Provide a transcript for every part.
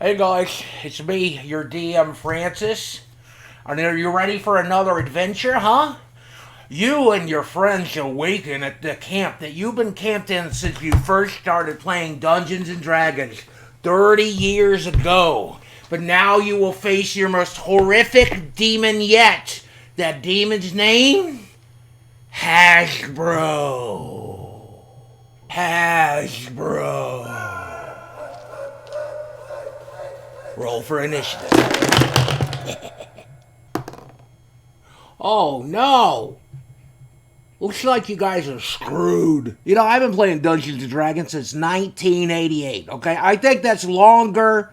Hey guys, it's me, your DM Francis. Are you ready for another adventure, huh? You and your friends awaken at the camp that you've been camped in since you first started playing Dungeons and Dragons 30 years ago. But now you will face your most horrific demon yet. That demon's name? Hasbro. Hasbro. Roll for initiative. Oh no! Looks like you guys are screwed. You know, I've been playing Dungeons and Dragons since 1988, okay? I think that's longer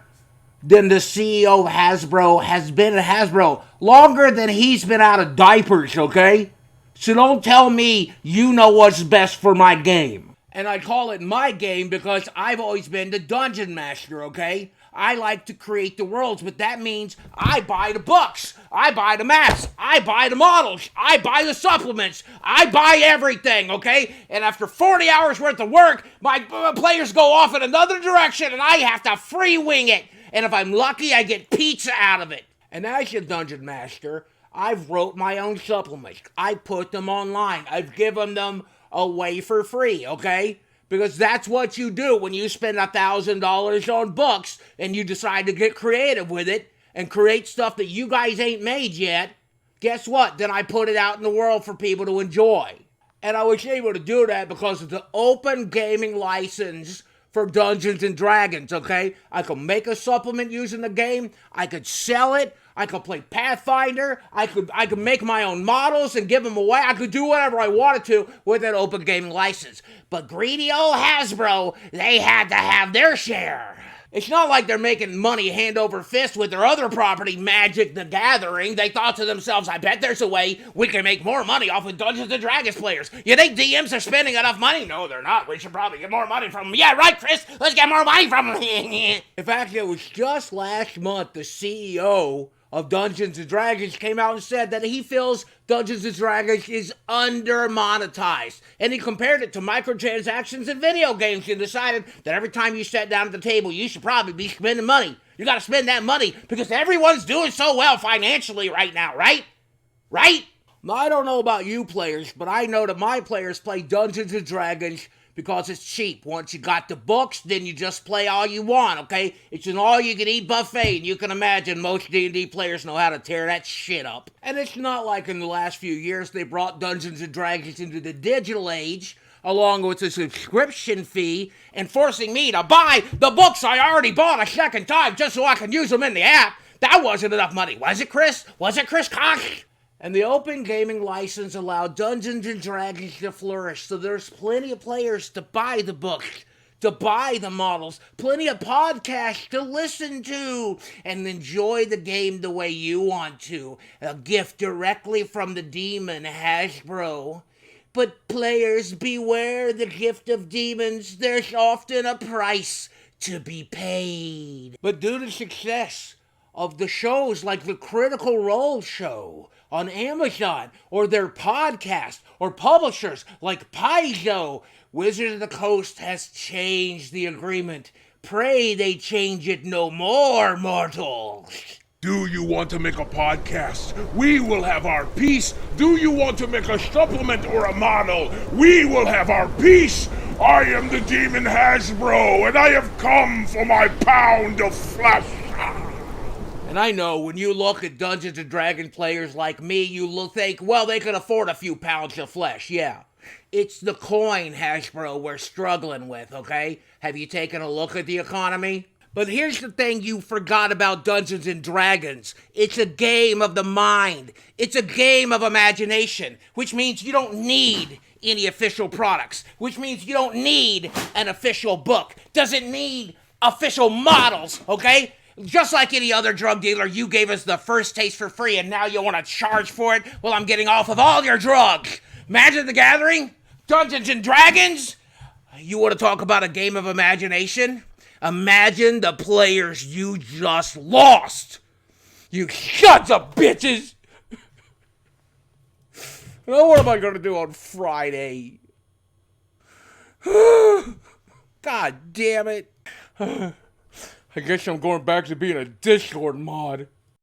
than the CEO of Hasbro has been at Hasbro. Longer than he's been out of diapers, okay? So don't tell me you know what's best for my game. And I call it my game because I've always been the dungeon master, okay? I like to create the worlds, but that means I buy the books, I buy the maps, I buy the models, I buy the supplements, I buy everything, okay? And after 40 hours worth of work, my players go off in another direction and I have to free wing it. And if I'm lucky, I get pizza out of it. And as your dungeon master, I've wrote my own supplements. I put them online. I've given them away for free, okay? Because that's what you do when you spend $1,000 on books and you decide to get creative with it and create stuff that you guys ain't made yet. Guess what? Then I put it out in the world for people to enjoy. And I was able to do that because of the open gaming license for Dungeons and Dragons, okay? I could make a supplement using the game. I could sell it. I could play Pathfinder. I could make my own models and give them away. I could do whatever I wanted to with an open gaming license. But greedy old Hasbro, they had to have their share. It's not like they're making money hand over fist with their other property, Magic the Gathering. They thought to themselves, I bet there's a way we can make more money off of Dungeons & Dragons players. You think DMs are spending enough money? No, they're not. We should probably get more money from them. Yeah, right, Chris? Let's get more money from them. In fact, it was just last month the CEO of Dungeons & Dragons came out and said that he feels Dungeons & Dragons is under-monetized. And he compared it to microtransactions in video games and decided that every time you sat down at the table, you should probably be spending money. You gotta spend that money because everyone's doing so well financially right now, right? Right? Now, I don't know about you players, but I know that my players play Dungeons & Dragons because it's cheap. Once you got the books, then you just play all you want, okay? It's an all-you-can-eat buffet, and you can imagine most D&D players know how to tear that shit up. And it's not like in the last few years they brought Dungeons & Dragons into the digital age, along with a subscription fee, and forcing me to buy the books I already bought a second time just so I can use them in the app. That wasn't enough money, was it, Chris? Was it, Chris Koch? And the open gaming license allowed Dungeons & Dragons to flourish, so there's plenty of players to buy the books, to buy the models, plenty of podcasts to listen to, and enjoy the game the way you want to. A gift directly from the demon, Hasbro. But players, beware the gift of demons. There's often a price to be paid. But due to success of the shows like the Critical Role show on Amazon, or their podcast, or publishers like Paizo, Wizards of the Coast has changed the agreement. Pray they change it no more, mortals. Do you want to make a podcast? We will have our piece. Do you want to make a supplement or a model? We will have our piece. I am the Demon Hasbro, and I have come for my pound of flesh. And I know when you look at Dungeons & Dragons players like me, you think, well, they can afford a few pounds of flesh, yeah. It's the coin, Hasbro, we're struggling with, okay? Have you taken a look at the economy? But here's the thing you forgot about Dungeons & Dragons. It's a game of the mind. It's a game of imagination, which means you don't need any official products, which means you don't need an official book. Doesn't need official models, okay? Just like any other drug dealer, you gave us the first taste for free and now you want to charge for it? Well, I'm getting off of all your drugs. Magic the Gathering? Dungeons and Dragons? You want to talk about a game of imagination? Imagine the players you just lost. You sons of bitches. Now what am I going to do on Friday? God damn it. I guess I'm going back to being a Discord mod.